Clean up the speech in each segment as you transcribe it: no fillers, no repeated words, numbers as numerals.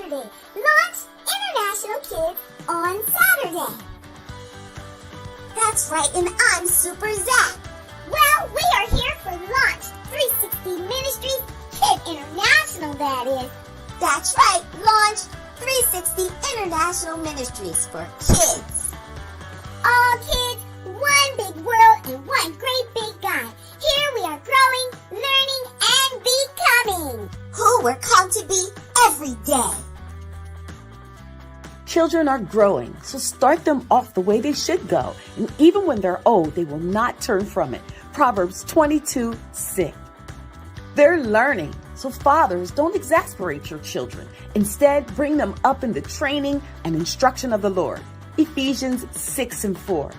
Saturday. Launch International Kids on Saturday. That's right, and I'm Super Zach. Well, we are here for Launch 360 Ministries Kid International, that is. That's right, Launch 360 International Ministries for kids. All kids, one big world and one great big God. Here we are growing, learning, and becoming who we're called to be every day. Children are growing, so start them off the way they should go. And even when they're old, they will not turn from it. Proverbs 22:6. They're learning, so fathers, don't exasperate your children. Instead, bring them up in the training and instruction of the Lord. Ephesians 6:4.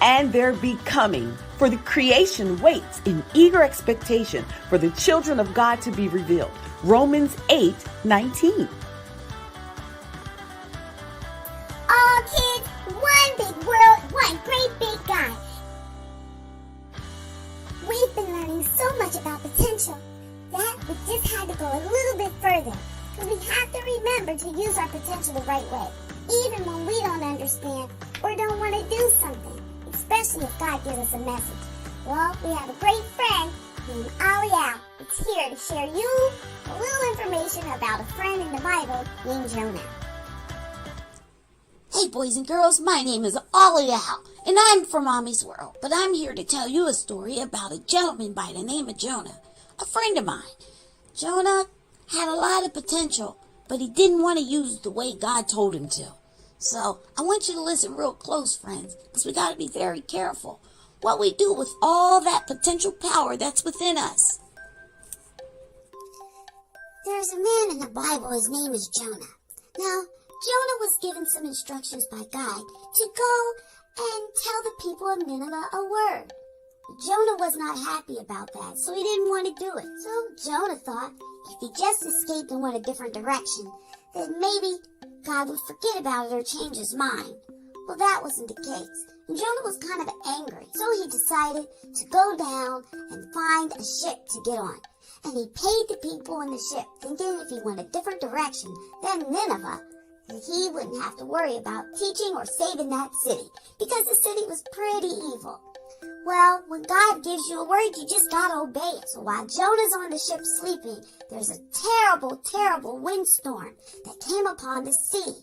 And they're becoming, for the creation waits in eager expectation for the children of God to be revealed. Romans 8:19. All kids, one big world, one great big God. We've been learning so much about potential that we just had to go a little bit further, because we have to remember to use our potential the right way, even when we don't understand or don't want to do something, especially if God gives us a message. Well, we have a great friend named Ollie Owl that's here to share you a little information about a friend in the Bible named Jonah. Hey boys and girls, my name is Ollie Owl, and I'm from Ommy'z World, but I'm here to tell you a story about a gentleman by the name of Jonah, a friend of mine. Jonah had a lot of potential, but he didn't want to use it the way God told him to. So I want you to listen real close, friends, because we got to be very careful what we do with all that potential power that's within us. There's a man in the Bible, his name is Jonah. Now, Jonah was given some instructions by God to go and tell the people of Nineveh a word. Jonah was not happy about that, so he didn't want to do it. So Jonah thought if he just escaped and went a different direction, then maybe God would forget about it or change his mind. Well, that wasn't the case. And Jonah was kind of angry, so he decided to go down and find a ship to get on. And he paid the people in the ship, thinking if he went a different direction than Nineveh, that he wouldn't have to worry about teaching or saving that city, because the city was pretty evil. Well, when God gives you a word, you just gotta obey it. So while Jonah's on the ship sleeping, there's a terrible, terrible windstorm that came upon the sea.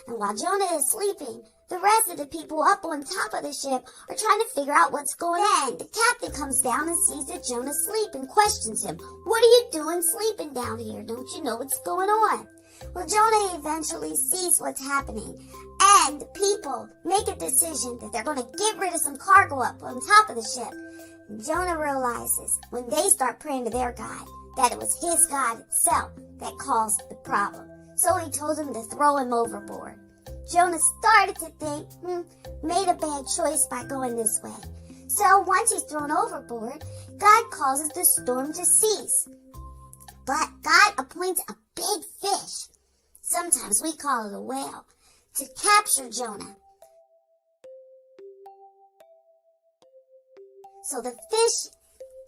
And while Jonah is sleeping, the rest of the people up on top of the ship are trying to figure out what's going on. The captain comes down and sees that Jonah's asleep and questions him. "What are you doing sleeping down here? Don't you know what's going on?" Well, Jonah eventually sees what's happening, and the people make a decision that they're going to get rid of some cargo up on top of the ship. And Jonah realizes when they start praying to their God that it was his God itself that caused the problem. So he told them to throw him overboard. Jonah started to think, made a bad choice by going this way. So once he's thrown overboard, God causes the storm to cease. But God appoints a big fish, sometimes we call it a whale, to capture Jonah. So the fish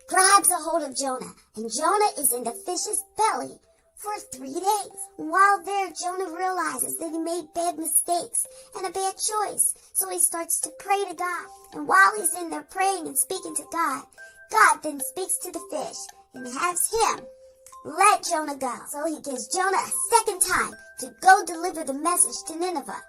grabs a hold of Jonah, and Jonah is in the fish's belly for 3 days. While there, Jonah realizes that he made bad mistakes and a bad choice. So he starts to pray to God. And while he's in there praying and speaking to God, God then speaks to the fish and has him let Jonah go. So he gives Jonah a second time to go deliver the message to Nineveh.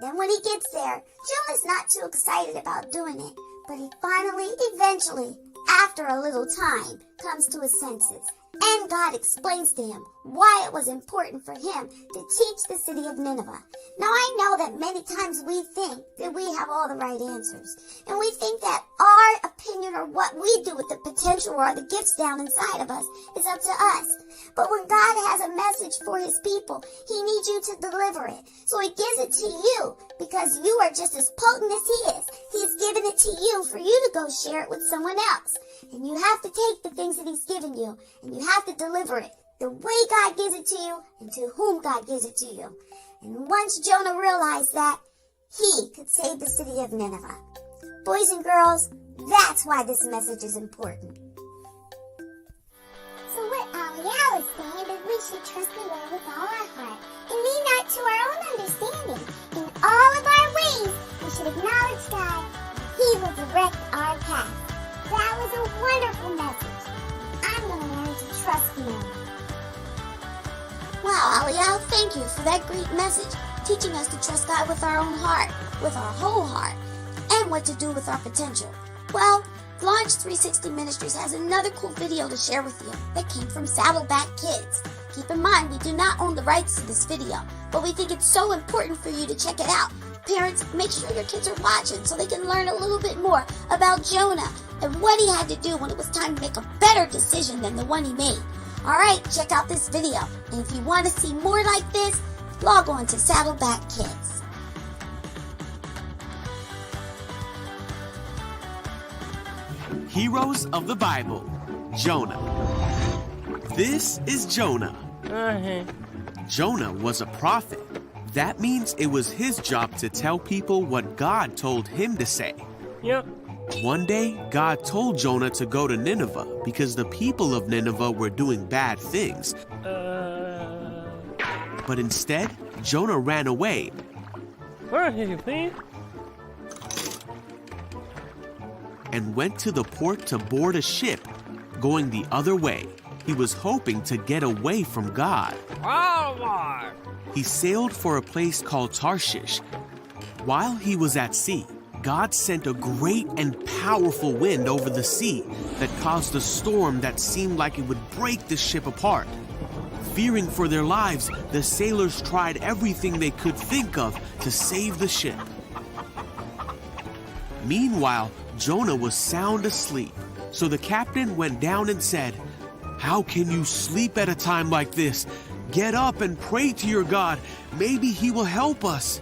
Then when he gets there, Jonah's not too excited about doing it, but he finally, eventually, after a little time, comes to his senses. And God explains to him why it was important for him to teach the city of Nineveh. Now I know that many times we think that we have all the right answers. And we think that our opinion or what we do with the potential or the gifts down inside of us is up to us. But when God has a message for his people, he needs you to deliver it. So he gives it to you because you are just as potent as he is. He's given it to you for you to go share it with someone else. And you have to take the things that he's given you and you have to deliver it the way God gives it to you and to whom God gives it to you. And once Jonah realized that, he could save the city of Nineveh. Boys and girls, that's why this message is important. So what Ollie Owl is saying is we should trust the Lord to acknowledge God, He will direct our path. That was a wonderful message. I'm going to learn to trust Him. Wow, Ollie Owl, thank you for that great message, teaching us to trust God with our own heart, with our whole heart, and what to do with our potential. Well, Launch 360 Ministries has another cool video to share with you that came from Saddleback Kids. Keep in mind, we do not own the rights to this video, but we think it's so important for you to check it out. Parents, make sure your kids are watching so they can learn a little bit more about Jonah and what he had to do when it was time to make a better decision than the one he made. Alright, check out this video, and if you want to see more like this, log on to Saddleback Kids. Heroes of the Bible, Jonah. This is Jonah. Jonah was a prophet. That means it was his job to tell people what God told him to say. Yep. One day, God told Jonah to go to Nineveh because the people of Nineveh were doing bad things. But instead, Jonah ran away. Where are you, please? And went to the port to board a ship going the other way. He was hoping to get away from God. Oh, He sailed for a place called Tarshish. While he was at sea, God sent a great and powerful wind over the sea that caused a storm that seemed like it would break the ship apart. Fearing for their lives, the sailors tried everything they could think of to save the ship. Meanwhile, Jonah was sound asleep, so the captain went down and said, "How can you sleep at a time like this? Get up and pray to your God. Maybe He will help us."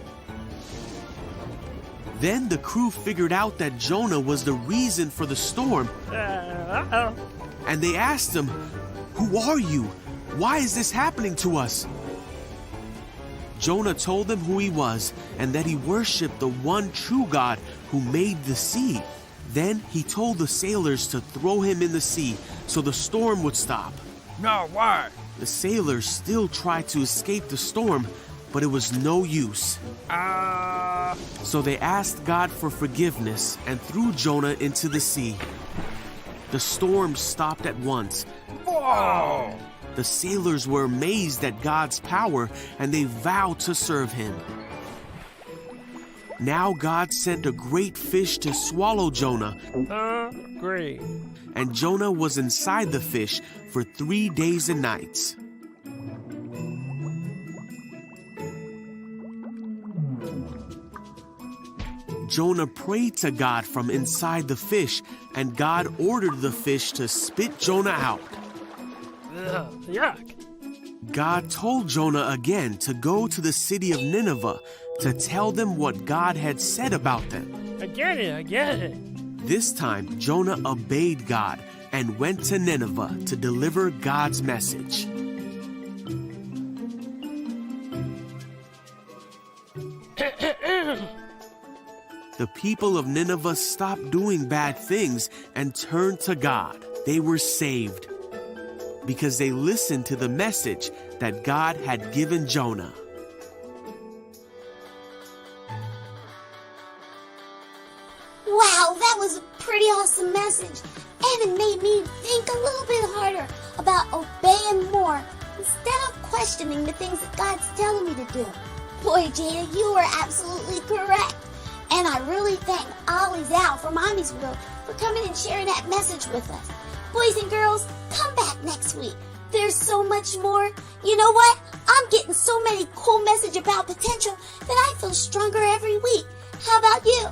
Then the crew figured out that Jonah was the reason for the storm, and they asked him, "Who are you? Why is this happening to us?" Jonah told them who he was and that he worshipped the one true God who made the sea. Then he told the sailors to throw him in the sea so the storm would stop. no, why? The sailors still tried to escape the storm, but it was no use. So they asked God for forgiveness and threw Jonah into the sea. The storm stopped at once. Whoa! The sailors were amazed at God's power and they vowed to serve Him. Now God sent a great fish to swallow Jonah, Great. and Jonah was inside the fish for 3 days and nights. Jonah prayed to God from inside the fish, and God ordered the fish to spit Jonah out. Ugh, yuck. God told Jonah again to go to the city of Nineveh to tell them what God had said about them. I get it. This time, Jonah obeyed God and went to Nineveh to deliver God's message. The people of Nineveh stopped doing bad things and turned to God. They were saved because they listened to the message that God had given Jonah. Wow, that was a pretty awesome message, and it made me think a little bit harder about obeying more instead of questioning the things that God's telling me to do. Boy, Jada, you are absolutely correct. And I really thank Ollie Owl from Ommy'z World for coming and sharing that message with us. Boys and girls, come back next week. There's so much more. You know what? I'm getting so many cool messages about potential that I feel stronger every week. How about you?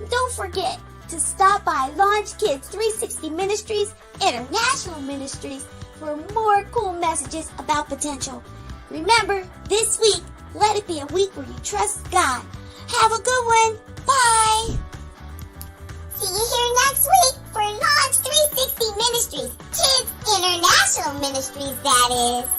Don't forget to stop by Launch Kids 360 Ministries, International Ministries for more cool messages about potential. Remember, this week, let it be a week where you trust God. Have a good one. Bye. See you here next week for Launch 360 Ministries, Kids International Ministries, that is.